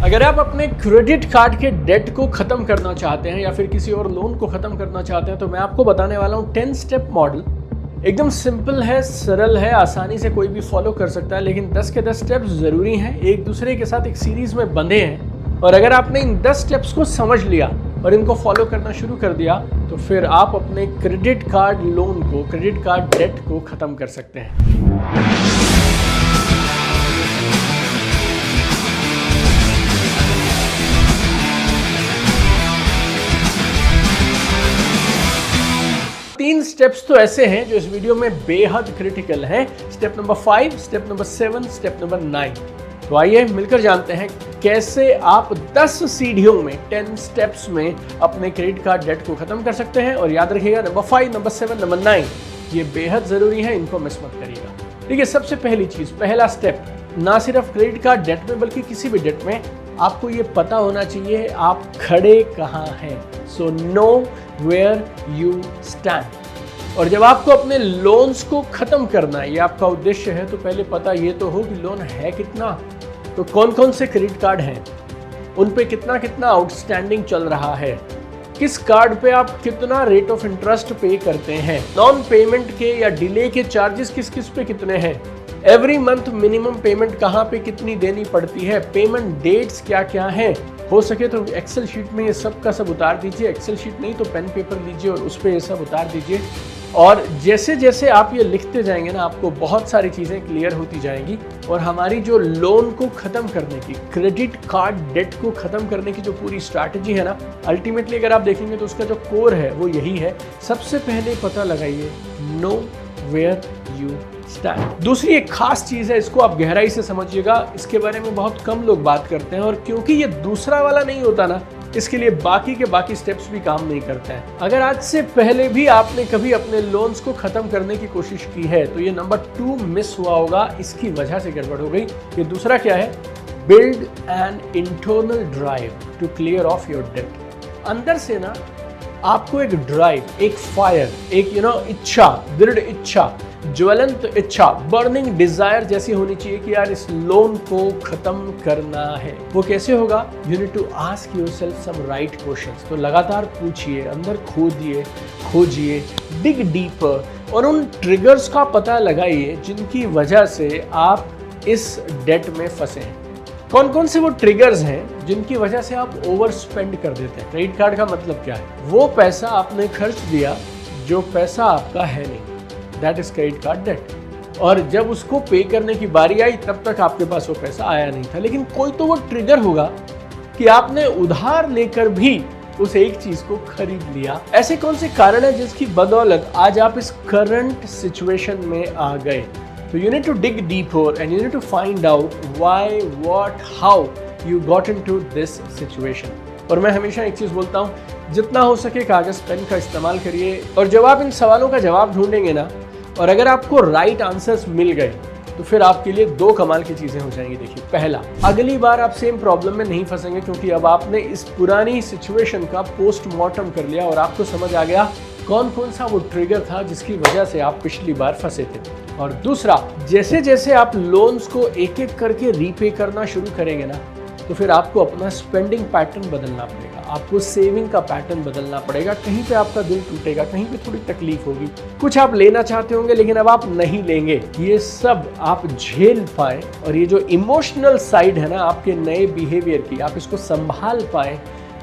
अगर आप अपने क्रेडिट कार्ड के डेट को खत्म करना चाहते हैं या फिर किसी और लोन को खत्म करना चाहते हैं तो मैं आपको बताने वाला हूँ 10 स्टेप मॉडल। एकदम सिंपल है, सरल है, आसानी से कोई भी फॉलो कर सकता है, लेकिन 10 के 10 स्टेप्स जरूरी हैं, एक दूसरे के साथ एक सीरीज में बंधे हैं। और अगर आपने इन 10 स्टेप्स को समझ लिया और इनको फॉलो करना शुरू कर दिया तो फिर आप अपने क्रेडिट कार्ड लोन को, क्रेडिट कार्ड डेट को खत्म कर सकते हैं। तीन स्टेप्स तो ऐसे हैं जो इस वीडियो में बेहद क्रिटिकल हैं। Step number 5, step number 7, step number 9। तो आइए मिलकर जानते हैं कैसे आप 10 सीढ़ियों में, 10 स्टेप्स में अपने क्रेडिट कार्ड डेट को खत्म कर सकते हैं। और याद रखिएगा नंबर 5, नंबर 7, नंबर 9 ये बेहद जरूरी है, इनको मिस मत करिएगा। देखिए, सबसे पहली चीज, पहला स्टेप, ना सिर्फ क्रेडिट कार्ड डेट में बल्कि किसी भी डेट में आपको ये पता होना चाहिए आप खड़े कहाँ हैं। So know where you stand. और जब आपको अपने लोन्स को खत्म करना है, ये आपका उद्देश्य है, तो पहले पता ये तो हो कि लोन है कितना, तो कौन कौन से क्रेडिट कार्ड हैं, उन पे कितना कितना आउटस्टैंडिंग चल रहा है, किस कार्ड पे आप कितना रेट ऑफ इंटरेस्ट पे करते हैं, नॉन पेमेंट के या डिले के चार्जेस किस किस पे कितने हैं, एवरी मंथ मिनिमम पेमेंट कहाँ पे कितनी देनी पड़ती है, पेमेंट डेट्स क्या क्या हैं। हो सके तो एक्सेल शीट में ये सब का सब उतार दीजिए, एक्सेल शीट नहीं तो पेन पेपर लीजिए और उस पर ये सब उतार दीजिए। और जैसे जैसे आप ये लिखते जाएंगे ना, आपको बहुत सारी चीज़ें क्लियर होती जाएंगी। और हमारी जो लोन को ख़त्म करने की, क्रेडिट कार्ड डेट को ख़त्म करने की जो पूरी स्ट्रैटेजी है ना, अल्टीमेटली अगर आप देखेंगे तो उसका जो कोर है वो यही है। सबसे पहले पता लगाइए नो वेयर यू स्टैंड। दूसरी एक खास चीज़ है, इसको आप गहराई से समझिएगा, इसके बारे में बहुत कम लोग बात करते हैं। और क्योंकि ये दूसरा वाला नहीं होता ना, इसके लिए बाकी के बाकी स्टेप्स भी काम नहीं करते हैं। अगर आज से पहले भी आपने कभी अपने लोन्स को खत्म करने की कोशिश की है तो ये नंबर 2 मिस हुआ होगा, इसकी वजह से गड़बड़ हो गई। ये दूसरा क्या है? Build an internal drive to clear off your debt. अंदर से ना आपको एक ड्राइव, एक फायर, एक इच्छा, दृढ़ इच्छा, ज्वलंत इच्छा, बर्निंग डिजायर जैसी होनी चाहिए कि यार इस लोन को खत्म करना है। वो कैसे होगा? You need to ask yourself some right questions. तो लगातार पूछिए, अंदर खोजिए, डिग डीपर और उन ट्रिगर्स का पता लगाइए जिनकी वजह से आप इस डेट में फंसे हैं। कौन कौन से वो ट्रिगर्स हैं जिनकी वजह से आप ओवर स्पेंड कर देते हैं। क्रेडिट कार्ड का मतलब क्या है? वो पैसा आपने खर्च दिया जो पैसा आपका है नहीं, that is credit card debt. और जब उसको पे करने की बारी आई तब तक आपके पास वो पैसा आया नहीं था, लेकिन कोई तो वो ट्रिगर होगा कि आपने उधार लेकर भी उस एक चीज को खरीद लिया। ऐसे कौन से कारण है जिसकी बदौलत आज आप इस करंट सिचुएशन में आ गए? So you need to dig deeper and you need to find out why, what, how you got into this situation. और मैं हमेशा एक चीज़ बोलता हूँ, जितना हो सके कागज़ पेन का इस्तेमाल करिए। और जब आप इन सवालों का जवाब ढूंढेंगे ना, और अगर आपको राइट आंसर्स मिल गए तो फिर आपके लिए 2 कमाल की चीज़ें हो जाएंगी। देखिए, पहला, अगली बार आप सेम प्रॉब्लम में नहीं फंसेंगे क्योंकि अब आपने इस पुरानी सिचुएशन का पोस्टमार्टम कर लिया और आपको समझ आ गया कौन कौन सा वो ट्रिगर था जिसकी वजह से आप पिछली बार फंसे थे। और दूसरा, जैसे जैसे आप लोन्स को एक एक करके रीपे करना शुरू करेंगे ना, तो फिर आपको अपना स्पेंडिंग पैटर्न बदलना पड़ेगा, आपको सेविंग का पैटर्न बदलना पड़ेगा। कहीं पे आपका दिल टूटेगा, कहीं पे थोड़ी तकलीफ होगी, कुछ आप लेना चाहते होंगे लेकिन अब आप नहीं लेंगे। ये सब आप झेल पाए और ये जो इमोशनल साइड है ना आपके नए बिहेवियर की, आप इसको संभाल पाए,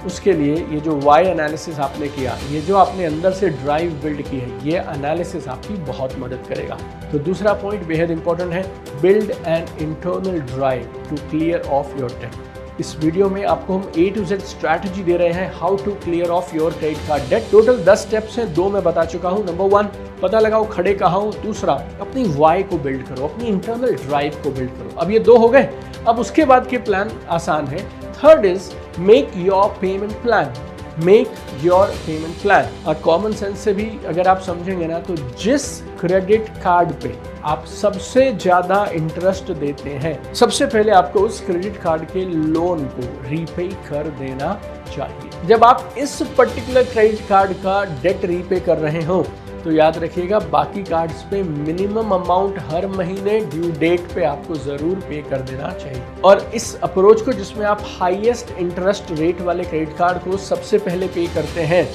उसके लिए ये जो वाई एनालिसिस आपने किया, ये जो आपने अंदर से ड्राइव बिल्ड की है, ये एनालिसिस आपकी बहुत मदद करेगा। तो दूसरा पॉइंट बेहद इंपॉर्टेंट है, build an internal drive to clear off your debt. इस वीडियो में आपको हम A to Z स्ट्रैटेजी दे रहे हैं, how to clear off your credit card debt. Total 10 steps हैं, 2 मैं बता चुका हूँ। नंबर 1, पता लगाओ खड़े कहाँ हो। दूसरा, अपनी वाई को बिल्ड करो, अपनी इंटरनल ड्राइव को बिल्ड करो। अब ये 2 हो गए। अब उसके बाद के प्लान आसान है। Third is make your payment plan. Make your payment plan. और कॉमन सेंस से भी अगर आप समझेंगे ना, तो जिस क्रेडिट कार्ड पे आप सबसे ज्यादा इंटरेस्ट देते हैं, सबसे पहले आपको उस क्रेडिट कार्ड के लोन को रीपे कर देना चाहिए। जब आप इस पर्टिकुलर क्रेडिट कार्ड का डेट रीपे कर रहे हो तो याद रखिएगा बाकी कार्ड्स पे मिनिमम अमाउंट हर महीने ड्यू डेट पे आपको ज़रूर पे कर देना चाहिए। और इस अप्रोच को जिसमें आप हाईएस्ट इंटरेस्ट रेट वाले क्रेडिट कार्ड को सबसे पहले पे करते हैं,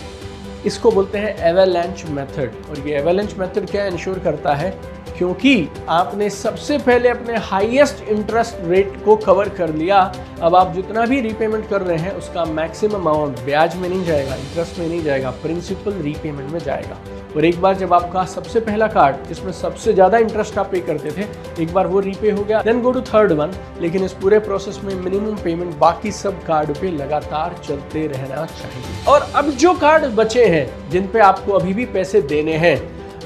इसको बोलते हैं एवेलेंच मेथड। और ये एवेलेंच मेथड क्या इंश्योर करता है, क्योंकि आपने सबसे पहले अपने हाईएस्ट इंटरेस्ट रेट को कवर कर लिया, अब आप जितना भी रीपेमेंट कर रहे हैं उसका मैक्सिमम अमाउंट ब्याज में नहीं जाएगा, इंटरेस्ट में नहीं जाएगा, प्रिंसिपल रीपेमेंट में जाएगा। और एक बार जब आपका सबसे पहला कार्ड जिसमें सबसे ज़्यादा इंटरेस्ट आप पे करते थे, एक बार वो रीपे हो गया, then go to third one. लेकिन इस पूरे प्रोसेस में मिनिमम पेमेंट बाकी सब कार्ड पे लगातार चलते रहना चाहिए। और अब जो कार्ड बचे हैं जिन पे आपको अभी भी पैसे देने हैं,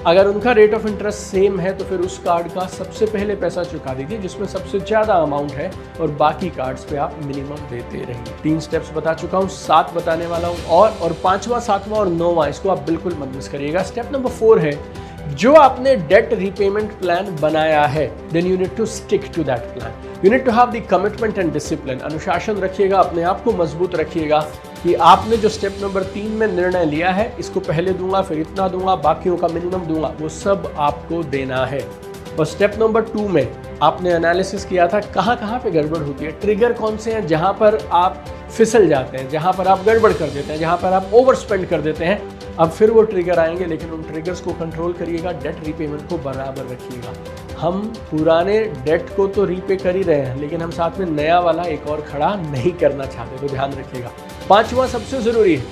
अगर उनका रेट ऑफ इंटरेस्ट सेम है तो फिर उस कार्ड का सबसे पहले पैसा चुका दीजिए जिसमें सबसे ज़्यादा अमाउंट है, और बाकी कार्ड्स पे आप मिनिमम देते रहिए। 3 स्टेप्स बता चुका हूँ, 7 बताने वाला हूँ और 5वां, 7वां और 9वां इसको आप बिल्कुल मत मिस करिएगा। स्टेप नंबर 4 है, जो आपने डेट रीपेमेंट प्लान बनाया है, then you need to stick to that plan. You need to have the commitment and discipline. अनुशासन रखिएगा, अपने आप को मजबूत रखिएगा कि आपने जो स्टेप नंबर 3 में निर्णय लिया है, इसको पहले दूंगा, फिर इतना दूंगा, बाकियों का मिनिमम दूंगा, वो सब आपको देना है। और स्टेप नंबर 2 में आपने एनालिसिस किया था कहाँ कहाँ पे गड़बड़ होती है, ट्रिगर कौन से हैं जहाँ पर आप फिसल जाते हैं, जहाँ पर आप गड़बड़ कर देते हैं, जहाँ पर आप ओवर स्पेंड कर देते हैं। अब फिर वो ट्रिगर आएंगे, लेकिन उन ट्रिगर्स को कंट्रोल करिएगा, डेट रीपेमेंट को बराबर रखिएगा। हम पुराने डेट को तो रीपे कर ही रहे हैं, लेकिन हम साथ में नया वाला एक और खड़ा नहीं करना चाहते, तो ध्यान रखिएगा। 5वां सबसे ज़रूरी है,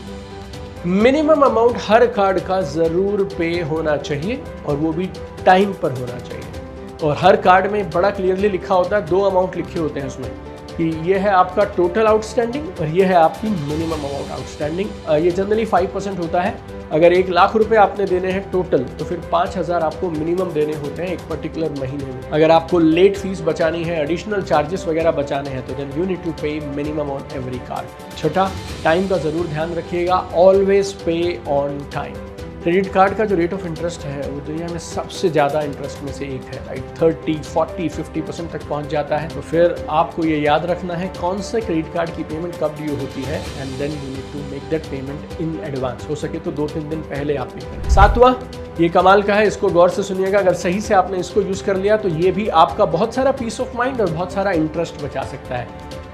मिनिमम अमाउंट हर कार्ड का ज़रूर पे होना चाहिए, और वो भी टाइम पर होना चाहिए। और हर कार्ड में बड़ा क्लियरली लिखा होता है, 2 अमाउंट लिखे होते हैं उसमें, कि ये है आपका टोटल आउटस्टैंडिंग और ये है आपकी मिनिमम अमाउंट आउटस्टैंडिंग। ये जनरली 5% होता है। अगर 1 लाख रुपए आपने देने हैं टोटल, तो फिर 5,000 आपको मिनिमम देने होते हैं एक पर्टिकुलर महीने में। अगर आपको लेट फीस बचानी है, एडिशनल चार्जेस वगैरह बचाने हैं, तो देन यू नीड टू पे मिनिमम ऑन एवरी कार्ड। छठा, टाइम का ज़रूर ध्यान रखिएगा, ऑलवेज पे ऑन टाइम। क्रेडिट कार्ड का जो रेट ऑफ इंटरेस्ट है वो दुनिया में सबसे ज़्यादा इंटरेस्ट में से एक है, राइट। 30, 40, 50% तक पहुंच जाता है। तो फिर आपको ये याद रखना है कौन से क्रेडिट कार्ड की पेमेंट कब ड्यू होती है, and then you need to make that payment in advance. हो सके तो 2-3 दिन पहले आप पे करें। 7वां, ये कमाल का है, इसको गौर से सुनिएगा। अगर सही से आपने इसको यूज़ कर लिया तो ये भी आपका बहुत सारा पीस ऑफ माइंड और बहुत सारा इंटरेस्ट बचा सकता है।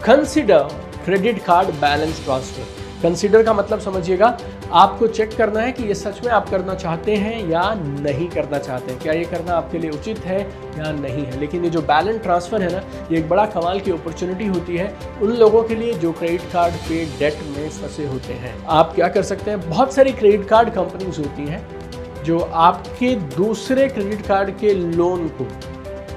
Consider credit card balance transfer. Consider का मतलब समझिएगा, आपको चेक करना है कि ये सच में आप करना चाहते हैं या नहीं करना चाहते हैं, क्या ये करना आपके लिए उचित है या नहीं है। लेकिन ये जो बैलेंस ट्रांसफ़र है ना, ये एक बड़ा कमाल की अपॉर्चुनिटी होती है उन लोगों के लिए जो क्रेडिट कार्ड पे डेट में फंसे होते हैं। आप क्या कर सकते हैं, बहुत सारी क्रेडिट कार्ड कंपनीज होती हैं जो आपके दूसरे क्रेडिट कार्ड के लोन को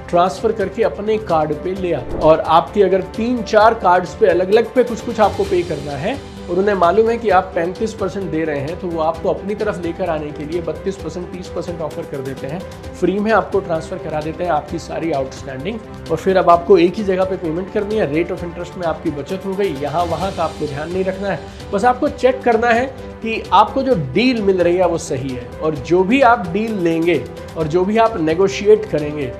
ट्रांसफ़र करके अपने कार्ड पे ले आते हैं। और आपके अगर 3-4 कार्ड्स पे अलग अलग पे कुछ कुछ आपको पे करना है, और उन्हें मालूम है कि आप 35% दे रहे हैं, तो वो आपको अपनी तरफ लेकर आने के लिए 32%, 30% ऑफर कर देते हैं। फ्री में आपको ट्रांसफ़र करा देते हैं आपकी सारी आउटस्टैंडिंग, और फिर अब आपको एक ही जगह पे पेमेंट करनी है। रेट ऑफ इंटरेस्ट में आपकी बचत हो गई, यहाँ वहाँ का आपको ध्यान नहीं रखना है। बस आपको चेक करना है कि आपको जो डील मिल रही है वो सही है, और जो भी आप डील लेंगे और जो भी आप नेगोशिएट करेंगे,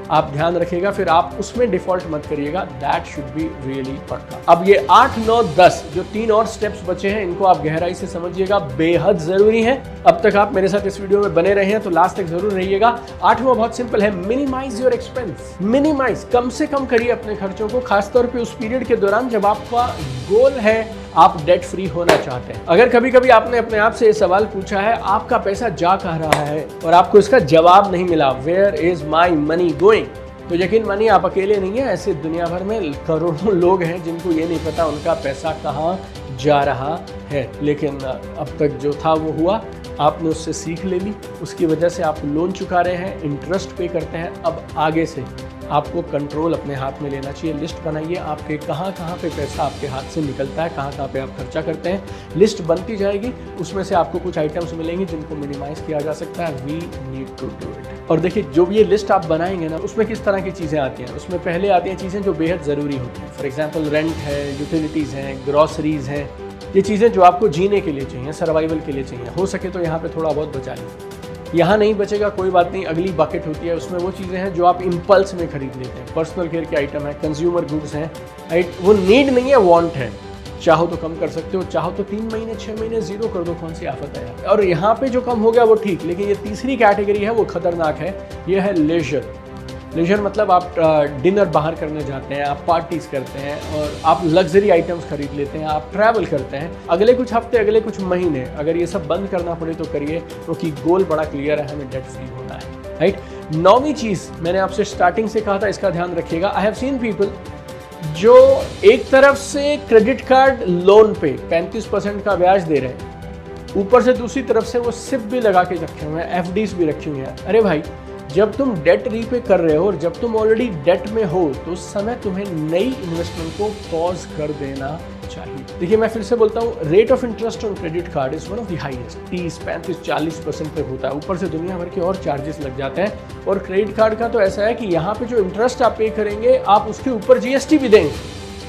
आप ध्यान रखिएगा, फिर आप उसमें डिफॉल्ट मत करिएगा। दैट शुड बी रियली पक्का। अब ये 8, 9, 10 जो 3 और स्टेप्स बचे हैं, इनको आप गहराई से समझिएगा, बेहद जरूरी है। अब तक आप मेरे साथ इस वीडियो में बने रहे हैं तो लास्ट तक जरूर रहिएगा। 8वां बहुत सिंपल है, मिनिमाइज योर एक्सपेंस। मिनिमाइज, कम से कम करिए अपने खर्चों को, खासतौर पे उस पीरियड के दौरान जब आपका गोल है आप डेट फ्री होना चाहते हैं। अगर कभी कभी आपने अपने आप से ये सवाल पूछा है, आपका पैसा जा कहाँ रहा है, और आपको इसका जवाब नहीं मिला, where is my money going, तो यकीन मानिए आप अकेले नहीं है। ऐसे दुनिया भर में करोड़ों लोग हैं जिनको ये नहीं पता उनका पैसा कहाँ जा रहा है। लेकिन अब तक जो था वो हुआ, आपने उससे सीख ले ली, उसकी वजह से आप लोन चुका रहे हैं, इंटरेस्ट पे करते हैं। अब आगे से आपको कंट्रोल अपने हाथ में लेना चाहिए। लिस्ट बनाइए आपके कहाँ कहाँ पे पैसा आपके हाथ से निकलता है, कहाँ कहाँ पे आप खर्चा करते हैं। लिस्ट बनती जाएगी, उसमें से आपको कुछ आइटम्स मिलेंगे जिनको मिनिमाइज किया जा सकता है। We need to do it. और देखिए, जो भी ये लिस्ट आप बनाएंगे ना, उसमें किस तरह की चीज़ें आती हैं। उसमें पहले आती हैं चीज़ें जो बेहद ज़रूरी होती हैं। फॉर एग्जाम्पल रेंट है, यूटिलिटीज़ हैं, ग्रॉसरीज़ हैं, ये चीज़ें जो आपको जीने के लिए चाहिए, सर्वाइवल के लिए चाहिए। हो सके तो यहाँ पे थोड़ा बहुत बचा लीजिए। यहाँ नहीं बचेगा कोई बात नहीं, अगली बकेट होती है, उसमें वो चीज़ें हैं जो आप इम्पल्स में खरीद लेते हैं। पर्सनल केयर के आइटम है, कंज्यूमर गुड्स हैं, राइट, वो नीड नहीं है, वांट है। चाहो तो कम कर सकते हो, चाहो तो 3 महीने 6 महीने जीरो कर दो, कौन सी आफत है यार। और यहाँ पे जो कम हो गया वो ठीक, लेकिन ये तीसरी कैटेगरी है वो खतरनाक है, ये है लेजर। लेजर मतलब आप डिनर बाहर करने जाते हैं, आप पार्टीज करते हैं और आप लग्जरी आइटम्स खरीद लेते हैं, आप ट्रैवल करते हैं। अगले कुछ हफ्ते, अगले कुछ महीने अगर ये सब बंद करना पड़े तो करिए, क्योंकि गोल बड़ा क्लियर है, हमें डेट फ्री होना है, राइट। 9वीं चीज़ मैंने आपसे स्टार्टिंग से कहा था, इसका ध्यान रखिएगा। आई हैव सीन पीपल जो एक तरफ से क्रेडिट कार्ड लोन पे 35% का ब्याज दे रहे हैं, ऊपर से दूसरी तरफ से वो सिप भी लगा के रखे हुए हैं, FDs भी रखी हुई हैं। अरे भाई, जब तुम डेट रीपे कर रहे हो और जब तुम ऑलरेडी डेट में हो तो उस समय तुम्हें नई इन्वेस्टमेंट को पॉज कर देना चाहिए। देखिए, मैं फिर से बोलता हूँ, rate of interest on credit card is one of the highest, 30, 35, 40% तक होता है। ऊपर से दुनिया भर के और चार्जेस लग जाते हैं। और क्रेडिट कार्ड का तो ऐसा है कि यहाँ पे जो इंटरेस्ट आप पे करेंगे, आप उसके ऊपर GST भी देंगे,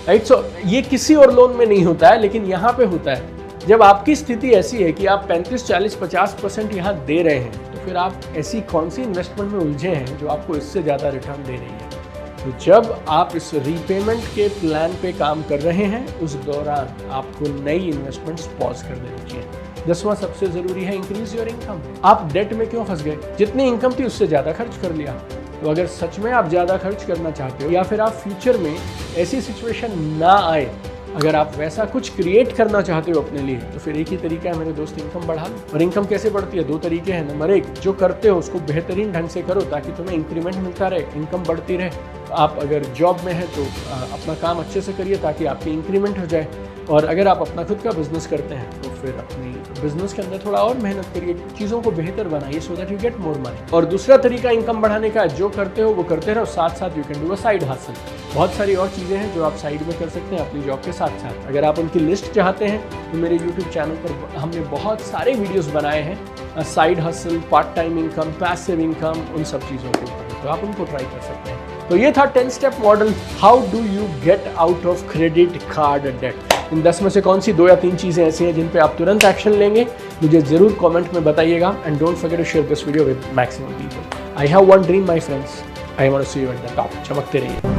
राइट। सो ये किसी और लोन में नहीं होता है, लेकिन यहाँ पे होता है। जब आपकी स्थिति ऐसी है कि आप 35, 40, 50% यहाँ दे रहे हैं, तो फिर आप ऐसी कौन सी इन्वेस्टमेंट में उलझे हैं जो आपको इससे ज़्यादा रिटर्न दे रही है। तो जब आप इस रीपेमेंट के प्लान पे काम कर रहे हैं, उस दौरान आपको नई इन्वेस्टमेंट्स पॉज कर देनी चाहिए। 10वां सबसे ज़रूरी है, इंक्रीज योर इनकम। आप डेट में क्यों फंस गए? जितनी इनकम थी उससे ज़्यादा खर्च कर लिया। तो अगर सच में आप ज़्यादा खर्च करना चाहते हो, या फिर आप फ्यूचर में ऐसी सिचुएशन ना आए, अगर आप वैसा कुछ क्रिएट करना चाहते हो अपने लिए, तो फिर एक ही तरीका है मेरे दोस्त, इनकम बढ़ा लो। और इनकम कैसे बढ़ती है? 2 तरीके हैं। नंबर 1, जो करते हो उसको बेहतरीन ढंग से करो ताकि तुम्हें इंक्रीमेंट मिलता रहे, इनकम बढ़ती रहे। आप अगर जॉब में हैं तो अपना काम अच्छे से करिए ताकि आपकी इंक्रीमेंट हो जाए। और अगर आप अपना खुद का बिजनेस करते हैं तो फिर अपनी बिजनेस के अंदर थोड़ा और मेहनत करिए, चीज़ों को बेहतर बनाइए, so that you get more money. और दूसरा तरीका इनकम बढ़ाने का, जो करते हो वो करते रहो, साथ साथ you can do a side hustle. बहुत सारी और चीज़ें हैं जो आप साइड में कर सकते हैं अपनी जॉब के साथ साथ। अगर आप उनकी लिस्ट चाहते हैं तो मेरे यूट्यूब चैनल पर हमने बहुत सारे वीडियोज़ बनाए हैं, side hustle, part time income, passive income, उन सब चीज़ों के ऊपर, तो आप उनको ट्राई कर सकते हैं। तो ये था 10 step model, how do you get out of credit card debt. इन 10 में से कौन सी 2 या 3 चीज़ें ऐसी हैं जिन पे आप तुरंत एक्शन लेंगे, मुझे ज़रूर कमेंट में बताइएगा। And don't forget to share this video with maximum people. I have one dream my friends, I want to see you at the top. चमकते रहिए।